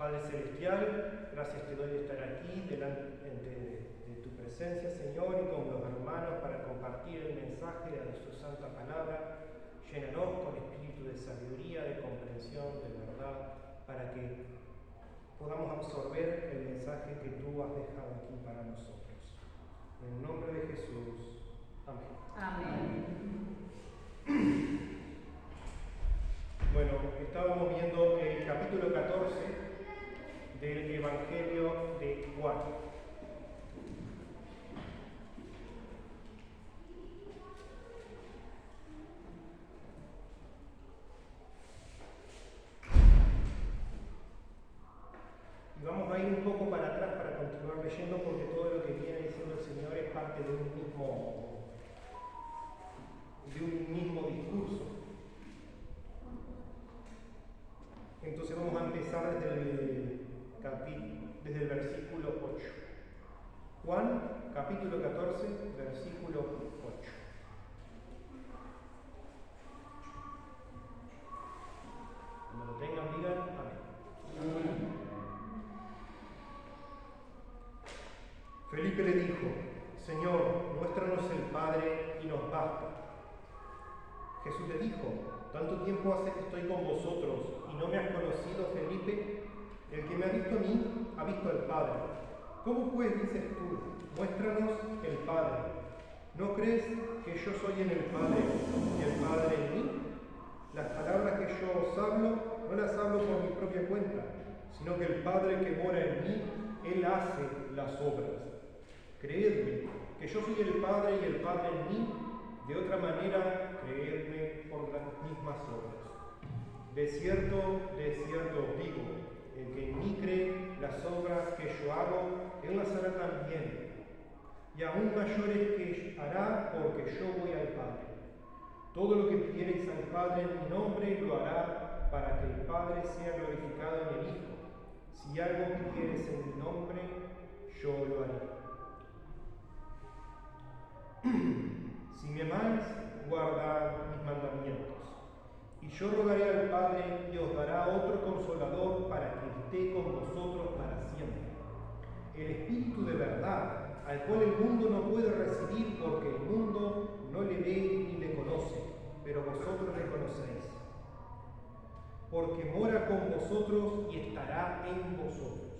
Padre Celestial, gracias te doy de estar aquí delante de tu presencia, Señor, y con los hermanos para compartir el mensaje de tu santa palabra. Llénanos con espíritu de sabiduría, de comprensión, de verdad, para que podamos absorber el mensaje que tú has dejado aquí para nosotros. En el nombre de Jesús. Amén. Amén. Bueno, estábamos viendo el capítulo 14 del Evangelio de Juan. Y vamos a ir un poco para atrás para continuar leyendo, porque todo lo que viene diciendo el Señor es parte de un mismo discurso. Entonces vamos a empezar desde el versículo 8. Juan, capítulo 14, versículo 8. Cuando lo tengan, digan amén. Felipe le dijo: Señor, muéstranos el Padre y nos basta. Jesús le dijo: ¿Tanto tiempo hace que estoy con vosotros y no me has conocido, Felipe? El que me ha visto a mí, ha visto al Padre. ¿Cómo pues dices tú, muéstranos el Padre? ¿No crees que yo soy en el Padre y el Padre en mí? Las palabras que yo os hablo, no las hablo por mi propia cuenta, sino que el Padre que mora en mí, Él hace las obras. Creedme que yo soy el Padre y el Padre en mí. De otra manera, creedme por las mismas obras. De cierto os digo, el que en mí cree, las obras que yo hago, él las hará también. Y aún mayores que hará, porque yo voy al Padre. Todo lo que pidiereis al Padre en mi nombre, lo hará, para que el Padre sea glorificado en el Hijo. Si algo pidiereis en mi nombre, yo lo haré. Si me amáis, guardad mis mandamientos. Y yo rogaré al Padre y os dará otro Consolador para que esté con vosotros para siempre. El Espíritu de verdad, al cual el mundo no puede recibir porque el mundo no le ve ni le conoce, pero vosotros le conocéis. Porque mora con vosotros y estará en vosotros.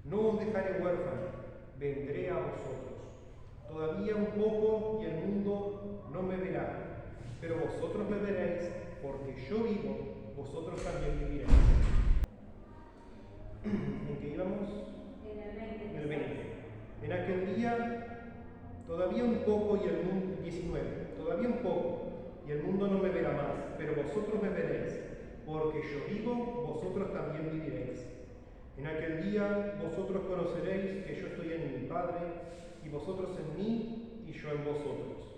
No os dejaré huérfanos, vendré a vosotros. Todavía un poco y el mundo no me verá, pero vosotros me veréis, porque yo vivo, vosotros también viviréis. ¿En qué íbamos? En el 20. En aquel día, todavía un poco y el mundo, 19, todavía un poco y el mundo no me verá más, pero vosotros me veréis, porque yo vivo, vosotros también viviréis. En aquel día vosotros conoceréis que yo estoy en mi Padre, y vosotros en mí, y yo en vosotros.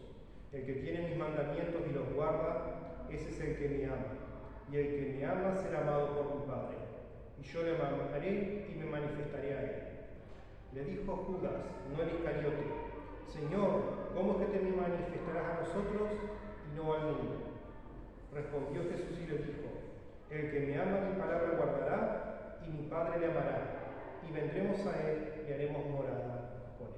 El que tiene mis mandamientos y los guarda, ese es el que me ama. Y el que me ama será amado por mi Padre. Y yo le amaré y me manifestaré a él. Le dijo Judas, no el Iscariote: Señor, ¿cómo es que te manifestarás a nosotros y no al mundo? Respondió Jesús y le dijo: El que me ama mi palabra guardará, y mi Padre le amará, y vendremos a él y haremos morada con él.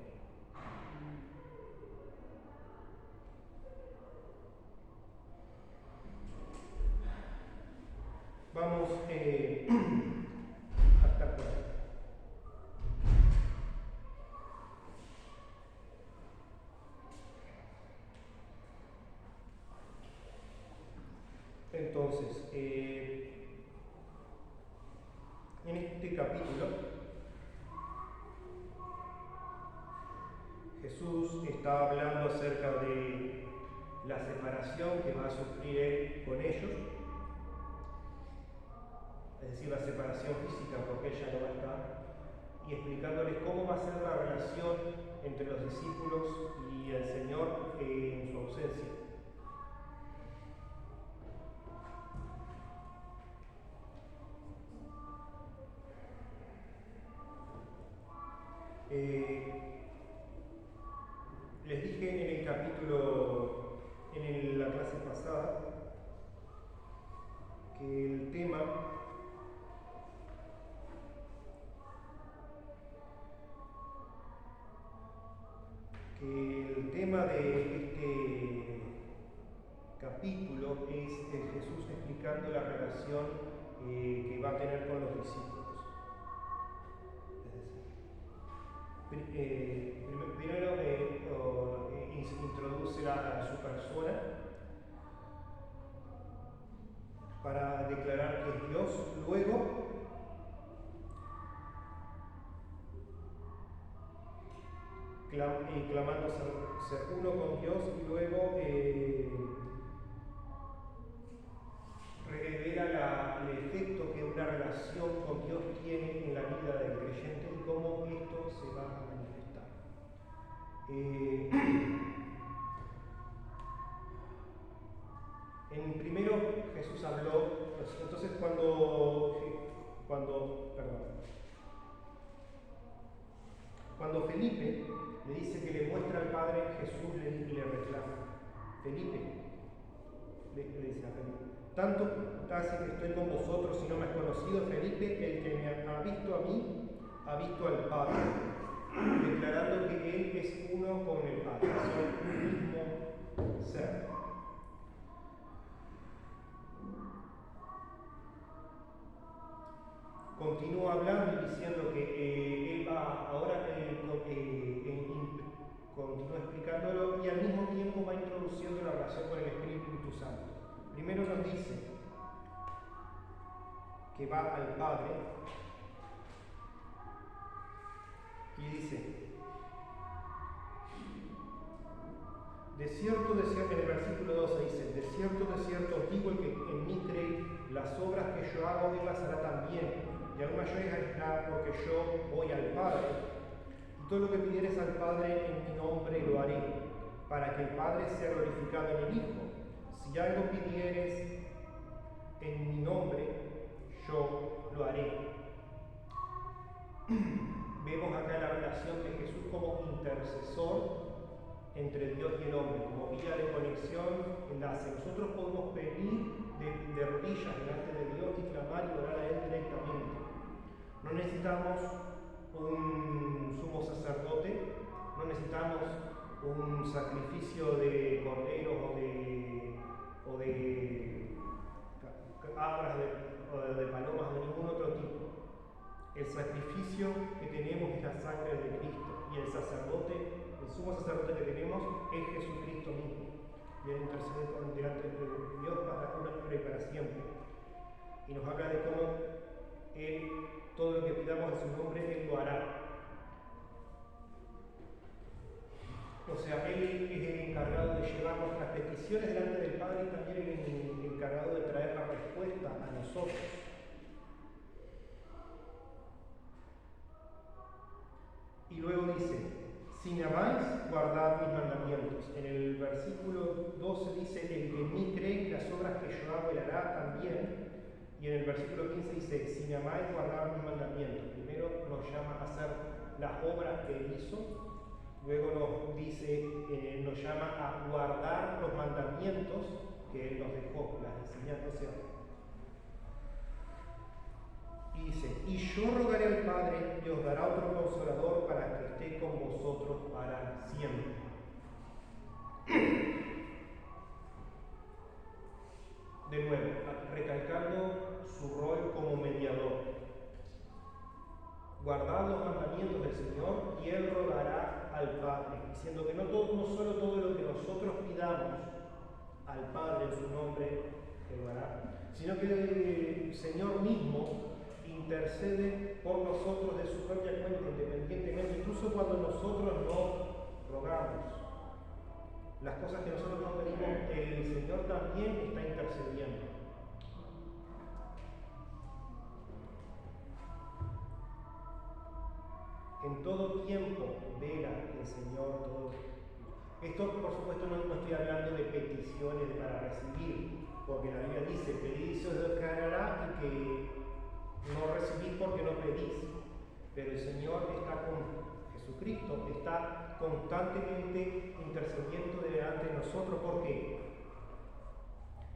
Vamos hasta por ahí. Entonces, en este capítulo, Jesús está hablando acerca de la separación que va a sufrir él con ellos, es decir, la separación física, porque ella no va a estar, y explicándoles cómo va a ser la relación entre los discípulos y el Señor en su ausencia. Les dije en el capítulo, en la clase pasada, que el tema tema de este capítulo es Jesús explicando la relación que va a tener con los discípulos. Primero introduce a su persona para declarar que es Dios, luego clamando ser uno con Dios, y luego revela el efecto que una relación con Dios tiene en la vida del creyente y cómo esto se va a manifestar. Primero Jesús habló, entonces cuando Felipe le dice que le muestra al Padre, Jesús le reclama. Felipe, le dice a Felipe, tanto hace que estoy con vosotros y no me has conocido, Felipe, el que me ha visto a mí, ha visto al Padre, declarando que Él es uno con el Padre, son un mismo ser. Continúa hablando y diciendo que Él va, ahora continúa explicándolo y al mismo tiempo va introduciendo la relación con el Espíritu Santo. Primero nos dice que va al Padre y dice, de cierto, en el versículo 12 dice, de cierto os digo, el que en mí cree, las obras que yo hago, él las hará también, y aún mayores hará, porque yo voy al Padre. Y todo lo que pidieres al Padre en mi nombre lo haré, para que el Padre sea glorificado en el Hijo. Si algo pidieres en mi nombre, yo lo haré. Vemos acá la relación de Jesús como intercesor entre Dios y el hombre, como vía de conexión, enlace. Nosotros podemos venir de rodillas delante de Dios y clamar y orar a Él directamente. No necesitamos un sumo sacerdote, no necesitamos un sacrificio de corderos o de cabras o de palomas de ningún otro tipo. El sacrificio que tenemos es la sangre de Cristo, y el sumo sacerdote que tenemos es Jesucristo mismo, y Él intercede delante de Dios para una y para siempre. Y nos habla de cómo Él, todo lo que pidamos en su nombre, Él lo hará. O sea, Él es el encargado de llevar nuestras peticiones delante del Padre, y también el encargado de traer la respuesta a nosotros. Y luego dice, si me amáis, guardad mis mandamientos. En el versículo 12 dice, el que en mí cree, las obras que yo hago, él hará también. Y en el versículo 15 dice, si me amáis, guardad mis mandamientos. Primero nos llama a hacer las obras que él hizo, luego nos dice, nos llama a guardar los mandamientos que él nos dejó, las enseñanzas. Y dice, y yo rogaré al Padre y os dará otro consolador para que esté con vosotros para siempre. De nuevo, recalcando su rol como mediador. Guardad los mandamientos del Señor y Él rogará al Padre, diciendo que no solo todo lo que nosotros pidamos al Padre en su nombre, Él lo hará, sino que el Señor mismo intercede por nosotros de su propia cuenta, independientemente, incluso cuando nosotros no rogamos. Las cosas que nosotros no pedimos, el Señor también está intercediendo. En todo tiempo vela el Señor todo. Esto, por supuesto, no estoy hablando de peticiones para recibir, porque la Biblia dice, pedid y se os dará, y que no recibís porque no pedís. Pero el Señor está con Jesucristo, está constantemente intercediendo delante de nosotros. ¿Por qué?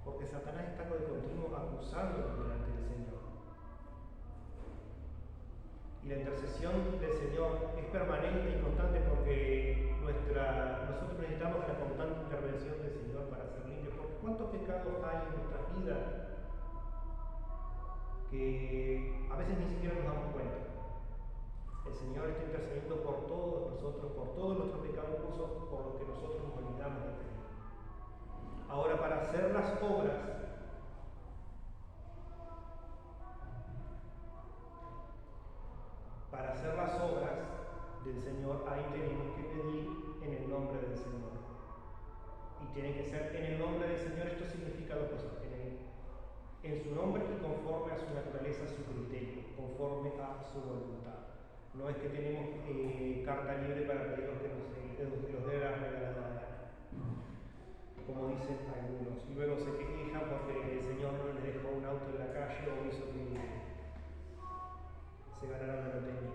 Porque Satanás está de continuo acusándonos delante del Señor. Y la intercesión del Señor es permanente y constante porque nosotros necesitamos la constante intervención del Señor para ser limpios, porque ¿cuántos pecados hay en nuestras vidas que a veces ni siquiera nos damos cuenta? El Señor está intercediendo por todos nosotros, por todos nuestros pecados, incluso por los que nosotros nos olvidamos de pedir. Ahora, para hacer las obras, del Señor, ahí tenemos que pedir en el nombre del Señor. Y tiene que ser en el nombre del Señor. Esto significa dos cosas: en su nombre y conforme a su naturaleza, a su criterio, conforme a su voluntad. No es que tenemos carta libre para pedir lo que nos dé la regalada gana, como dicen algunos, y luego se quejan porque el Señor no les dejó un auto en la calle o hizo que se ganaran la lotería.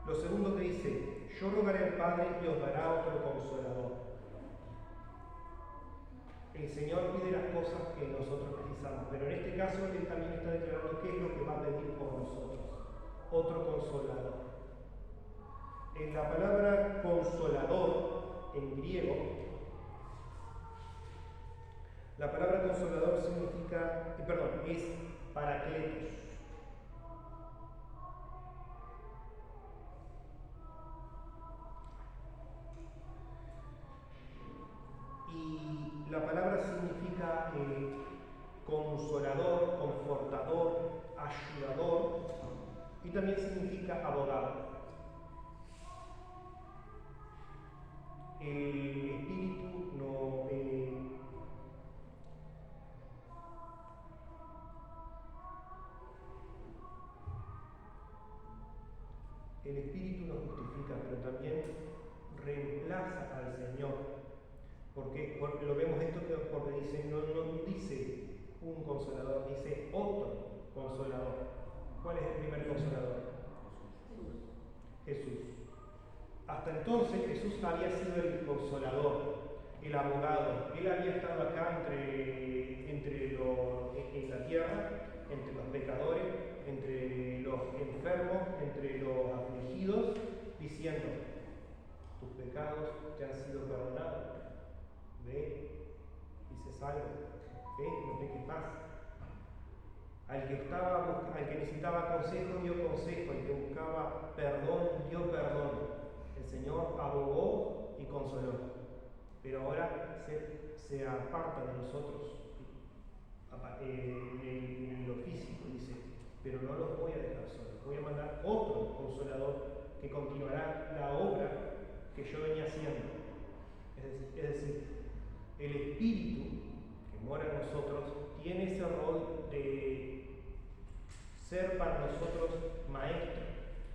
Lo segundo que dice: yo rogaré al Padre y os dará otro consolador. El Señor pide las cosas que nosotros precisamos, pero en este caso Él también está declarando qué es lo que va a pedir por nosotros: otro consolador. En la palabra consolador, en griego, la palabra consolador significa, es paracletos. Y la palabra significa consolador, confortador, ayudador, y también significa abogado. El Espíritu el Espíritu nos justifica, pero también reemplaza al Señor. Porque lo vemos esto porque dice, no dice un consolador, dice otro consolador. ¿Cuál es el primer consolador? Jesús. Hasta entonces Jesús había sido el consolador, el abogado. Él había estado acá en la tierra, entre los pecadores, entre los enfermos, entre los afligidos, diciendo: tus pecados te han sido perdonados. Ve y se salva. Ve, no peques más. Al que necesitaba consejo, dio consejo. Al que buscaba perdón, dio perdón. El Señor abogó y consoló. Pero ahora se aparta de nosotros en lo físico, dice: pero no los voy a dejar solos. Voy a mandar otro consolador que continuará la obra que yo venía haciendo. Es decir, el Espíritu que mora en nosotros tiene ese rol de ser para nosotros maestro,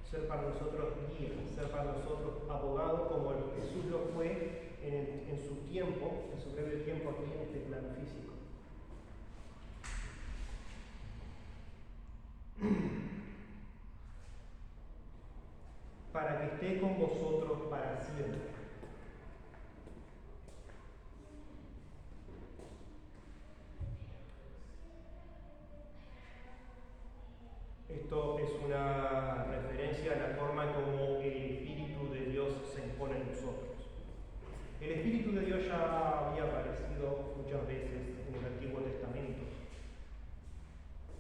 ser para nosotros guía, ser para nosotros abogado, como Jesús lo fue en su tiempo, en su breve tiempo aquí en este plano físico. Para que esté con vosotros para siempre. Esto es una referencia a la forma como el Espíritu de Dios se impone en nosotros. El Espíritu de Dios ya había aparecido muchas veces en el Antiguo Testamento.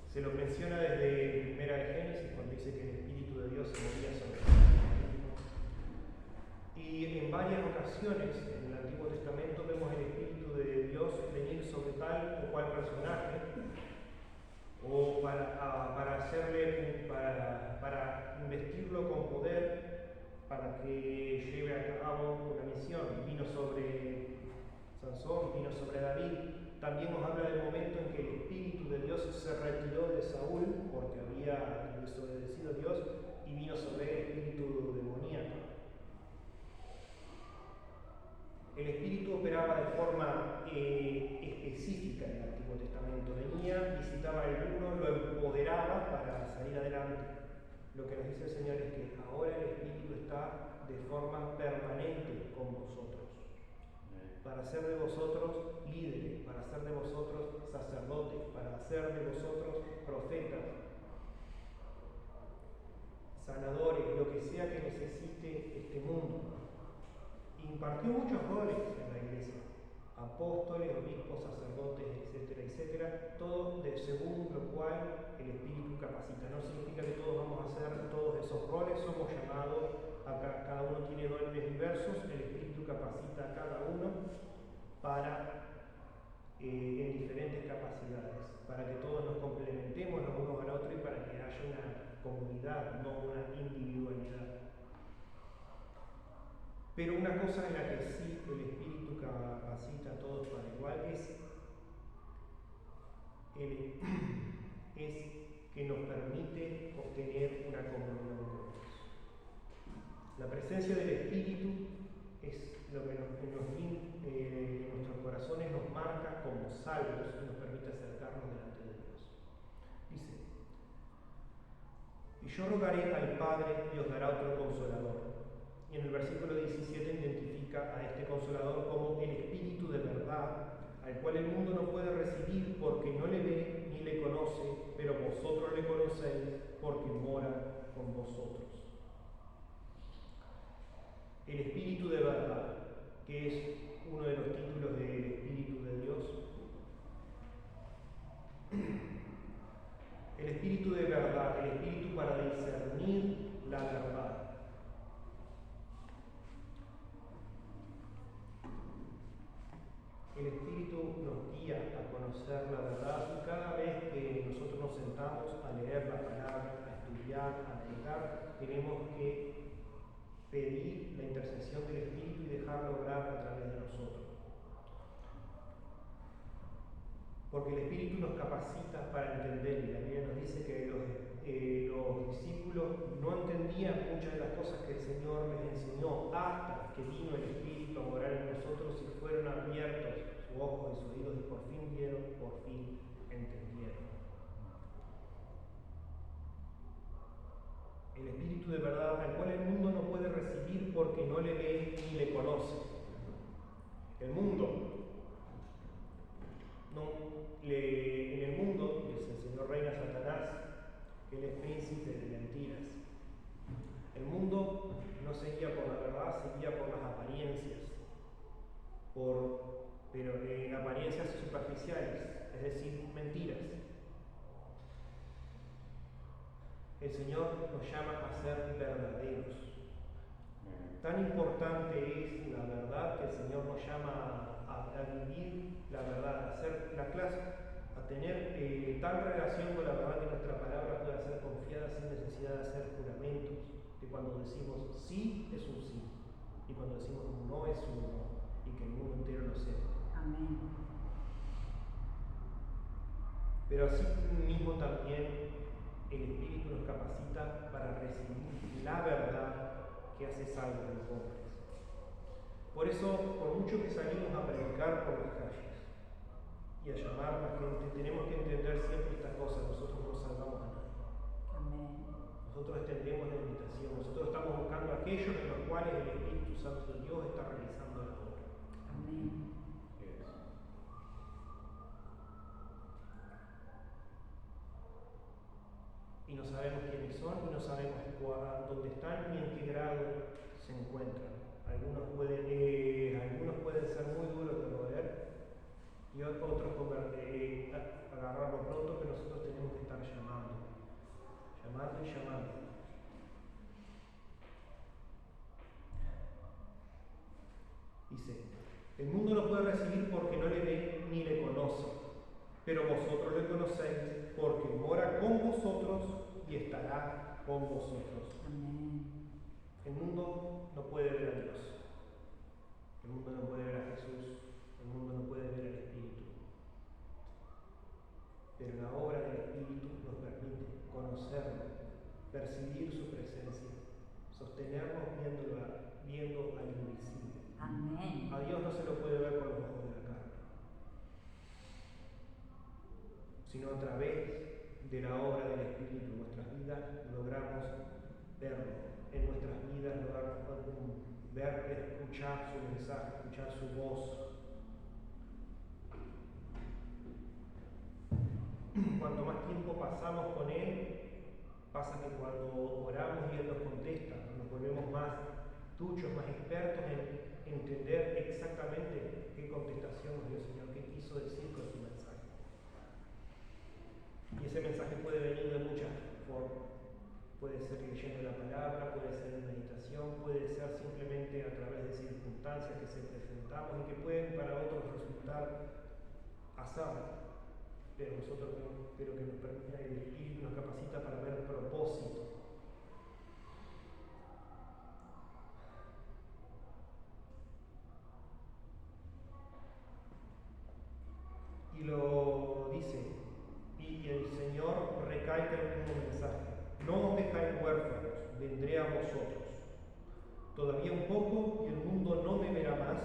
Se lo menciona desde Primera de Génesis, cuando dice que el Espíritu de Dios se movía sobre el mismo. Y en varias ocasiones en el Antiguo Testamento vemos el Espíritu de Dios venir sobre tal o cual personaje, o para investirlo con poder, para que lleve a cabo una misión. Vino sobre Sansón, vino sobre David. También nos habla del momento en que el Espíritu de Dios se retiró de Saúl porque había desobedecido a Dios, y vino sobre el espíritu demoníaco. El Espíritu operaba de forma específica en el Antiguo Testamento. Venía, visitaba a alguno, lo empoderaba para salir adelante. Lo que nos dice el Señor es que ahora el Espíritu está de forma permanente con vosotros, para hacer de vosotros líderes, para hacer de vosotros sacerdotes, para hacer de vosotros profetas, apóstoles, obispos, sacerdotes, etcétera, etcétera, todo según lo cual el Espíritu capacita. No significa que todos vamos a hacer todos esos roles, somos llamados a cada uno tiene dones diversos, el Espíritu capacita a cada uno para en diferentes capacidades, para que todos nos complementemos los unos al otro y para que haya una comunidad, no una individualidad. Pero una cosa en la que sí el Espíritu capacita a todos para igual es que nos permite obtener una comunión con Dios. La presencia del Espíritu es lo que en nuestros corazones nos marca como salvos y nos permite acercarnos delante de Dios. Dice: y yo rogaré al Padre y os dará otro consolador. Y en el versículo 17 identifica a este consolador como el Espíritu de verdad, al cual el mundo no puede recibir porque no le ve ni le conoce, pero vosotros le conocéis porque mora con vosotros. El Espíritu de verdad, que es uno de los títulos del Espíritu de Dios. El Espíritu de verdad, el Espíritu para discernir la verdad. El Espíritu nos guía a conocer la verdad y cada vez que nosotros nos sentamos a leer la palabra, a estudiar, a meditar, tenemos que pedir la intercesión del Espíritu y dejarlo obrar a través de nosotros. Porque el Espíritu nos capacita para entender, y la Biblia nos dice que los discípulos no entendían muchas de las cosas que el Señor les enseñó hasta que vino el Espíritu a morar en nosotros y fueron abiertos sus ojos y sus oídos y por fin vieron, por fin entendieron. El Espíritu de verdad, al cual el mundo no puede recibir porque no le ve ni le conoce. El mundo en el mundo, les enseñó reina Satanás, que él es príncipe de mentiras. El mundo no se guía por la verdad, se guía por las apariencias, pero en apariencias superficiales, es decir, mentiras. El Señor nos llama a ser verdaderos. Tan importante es la verdad que el Señor nos llama a vivir la verdad, a hacer la clase, a tener tal relación con la verdad que nuestra palabra pueda ser confiada sin necesidad de hacer juramentos, que cuando decimos sí es un sí, y cuando decimos no es un no, y que el mundo entero lo sepa. Amén. Pero así mismo también el Espíritu nos capacita para recibir la verdad que hace salvos a los hombres. Por eso, por mucho que salimos a predicar por las calles y a llamar a la gente, tenemos que entender siempre estas cosas. Nosotros no salvamos a nadie. Amén. Nosotros extendemos la invitación. Nosotros estamos buscando a aquellos en los cuales el Espíritu Santo de Dios está realizando la obra. Amén. Y no sabemos quiénes son, y no sabemos dónde están, ni en qué grado se encuentran. Algunos pueden ser muy duros de roer, y otros agarrarlo pronto, que nosotros tenemos que estar llamando y llamando. Dice: el mundo no puede recibir porque no le ve ni le conoce, pero vosotros le conocéis porque mora con vosotros y estará con vosotros. Amén. El mundo no puede ver a Dios, el mundo no puede ver a Jesús, el mundo no puede ver al Espíritu, pero la obra del Espíritu nos permite conocerlo, percibir su presencia, sostenernos viendo al invisible. Amén. A Dios no se lo puede ver con los ojos de la carne, sino a través de la obra del Espíritu en nuestras vidas logramos verlo. En nuestras vidas logramos ver, escuchar su mensaje, escuchar su voz. Cuanto más tiempo pasamos con Él, pasa que cuando oramos y Él nos contesta, nos volvemos más duchos, más expertos entender exactamente qué contestación nos dio el Señor, qué quiso decir con su mensaje. Y ese mensaje puede venir de muchas formas. Puede ser leyendo la palabra, puede ser en meditación, puede ser simplemente a través de circunstancias que se presentamos y que pueden para otros resultar azar. Pero nosotros pero que nos permita, el Espíritu nos capacita para ver propósito. Y lo dice, y el Señor recalca el mismo mensaje: no os dejáis huérfanos, vendré a vosotros. Todavía un poco y el mundo no me verá más.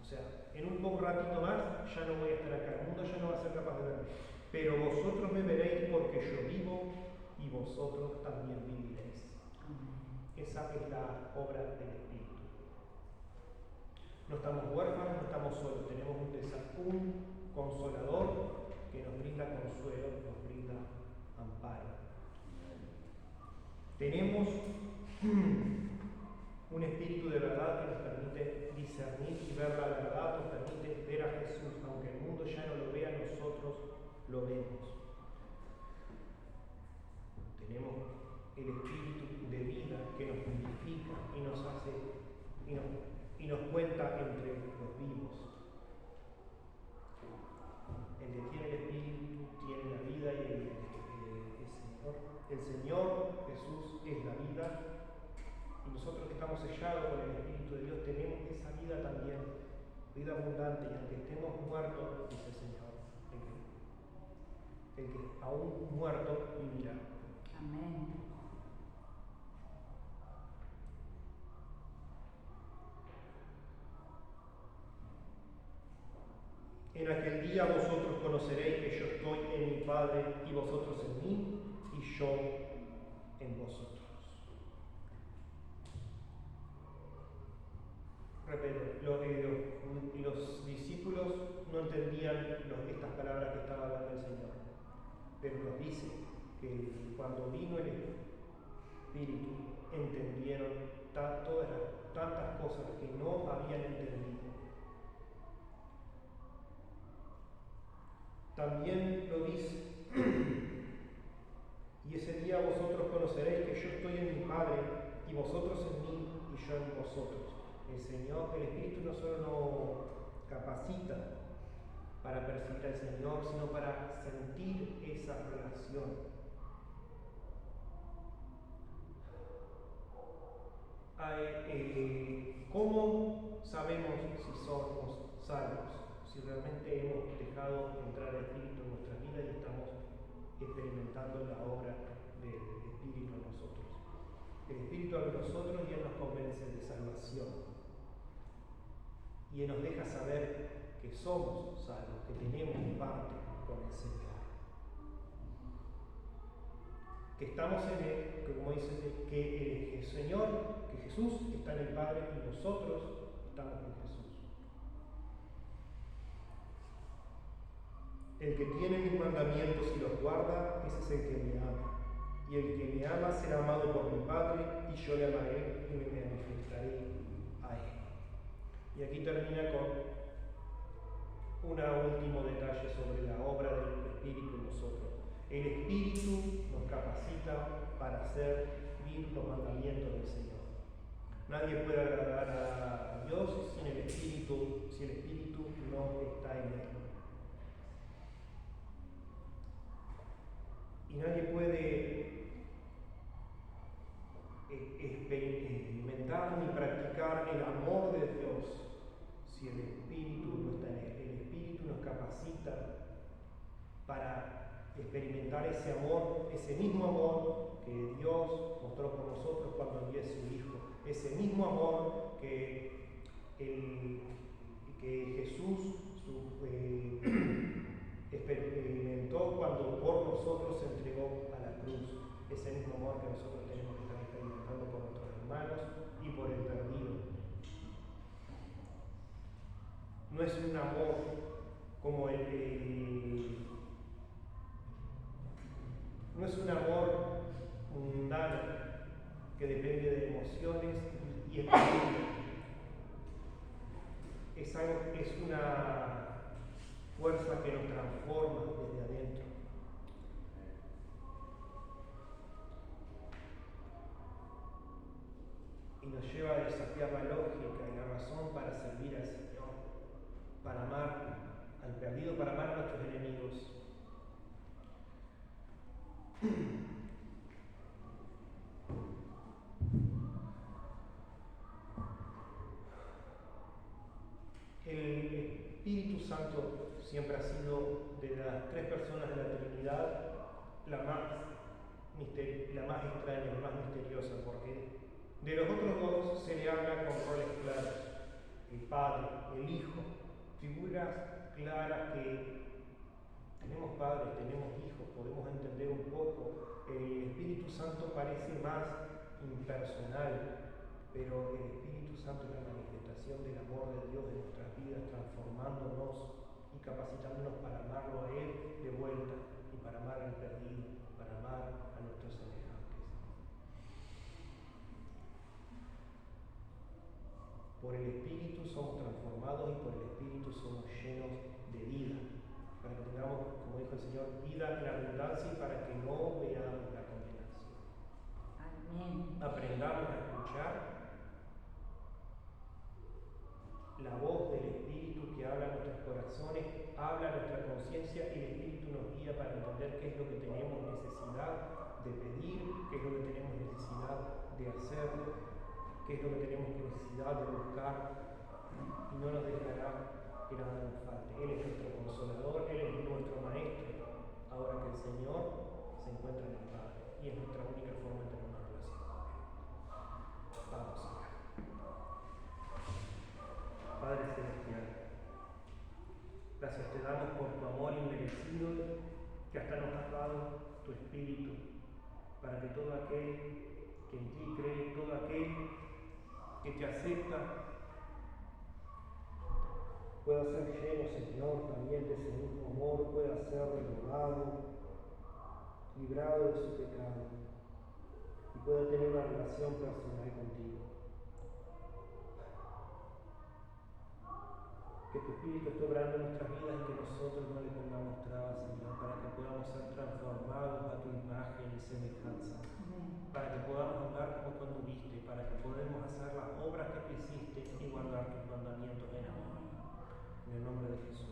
O sea, en un poco ratito más ya no voy a estar acá, el mundo ya no va a ser capaz de verme. Pero vosotros me veréis porque yo vivo y vosotros también viviréis. Esa es la obra del Espíritu. No estamos huérfanos, no estamos solos, tenemos un consolador que nos brinda consuelo, nos brinda amparo. Tenemos un espíritu de verdad que nos permite discernir y ver la verdad, nos permite ver a Jesús, aunque el mundo ya no lo vea, nosotros lo vemos. Tenemos el espíritu de vida que nos vivifica y nos hace y nos cuenta entre los vivos. El que tiene el espíritu tiene la vida y el Señor Jesús es la vida. Y nosotros que estamos sellados con el Espíritu de Dios tenemos esa vida también, vida abundante, y aunque estemos muertos, dice el Señor, el que aún muerto vivirá. Amén. En aquel día vosotros conoceréis que yo estoy en mi Padre y vosotros en mí y yo en vosotros. Repito, los discípulos no entendían estas palabras que estaba hablando el Señor, pero nos dice que cuando vino el Espíritu entendieron tantas cosas que no habían entendido. También lo dice, y ese día vosotros conoceréis que yo estoy en mi Padre y vosotros en mí y yo en vosotros. El Espíritu no solo nos capacita para percibir al Señor, sino para sentir esa relación. ¿Cómo sabemos si somos salvos? Si realmente hemos dejado entrar el Espíritu en nuestras vidas y estamos experimentando la obra del Espíritu en nosotros. El Espíritu habla en nosotros y Él nos convence de salvación. Y Él nos deja saber que somos salvos, que tenemos parte con el Señor. Que estamos en Él, que como dice, que el Señor, que Jesús está en el Padre y nosotros estamos en Jesús. El que tiene mis mandamientos y los guarda, ese es el que me ama. Y el que me ama será amado por mi Padre, y yo le amaré y me manifestaré a él. Y aquí termina con un último detalle sobre la obra del Espíritu en nosotros. El Espíritu nos capacita para hacer vivir los mandamientos del Señor. Nadie puede agradar a Dios sin el Espíritu, si el Espíritu no está en él. Y nadie puede experimentar ni practicar el amor de Dios si el Espíritu no está en él. El Espíritu nos capacita para experimentar ese amor, ese mismo amor que Dios mostró por nosotros cuando envió a su Hijo, ese mismo amor que Jesús experimentó cuando por nosotros se entregó a la cruz, ese mismo amor que nosotros tenemos que estar experimentando por nuestros hermanos y por el perdido. No es un amor como no es un amor mundano que depende de emociones y espíritu. es una fuerza que nos transforma desde adentro. Y nos lleva a desafiar la lógica y la razón para servir al Señor, para amar al perdido, para amar a nuestros enemigos. El Espíritu Santo siempre ha sido, de las tres personas de la Trinidad, la más extraña, la más misteriosa, porque de los otros dos se le habla con roles claros: el Padre, el Hijo, figuras claras que tenemos padres, tenemos hijos, podemos entender un poco. El Espíritu Santo parece más impersonal, pero el Espíritu Santo es la manifestación del amor de Dios en nuestras vidas, transformándonos y capacitándonos para amarlo a Él de vuelta, y para amar al perdido, para amar a nuestros semejantes. Por el Espíritu somos transformados y por el Espíritu somos llenos de vida, para que tengamos, como dijo el Señor, vida en abundancia y para que no veamos la condenación. Amén. Aprendamos a escuchar la voz del Espíritu que habla a nuestros corazones, habla a nuestra conciencia, y el Espíritu nos guía para entender qué es lo que tenemos necesidad de pedir, qué es lo que tenemos necesidad de hacer, qué es lo que tenemos necesidad de buscar, y no nos dejará que nada nos falte. Él es nuestro consolador, Él es nuestro maestro, ahora que el Señor se encuentra en el Padre, y es nuestra única forma de tener una relación con Él. Vamos a orar. Padre Celestial, gracias te damos por tu amor inmerecido, que hasta nos has dado tu Espíritu, para que todo aquel que en ti cree, todo aquel que te acepta, pueda ser lleno, Señor, también de ese mismo amor, pueda ser renovado, librado de su pecado, y pueda tener una relación personal contigo. Que tu Espíritu esté obrando en nuestras vidas y que nosotros no le pongamos trabas, Señor, para que podamos ser transformados a tu imagen y semejanza, para que podamos andar como tú anduviste, para que podamos hacer las obras que tú hiciste y guardar tus mandamientos en amor. En el nombre de Jesús.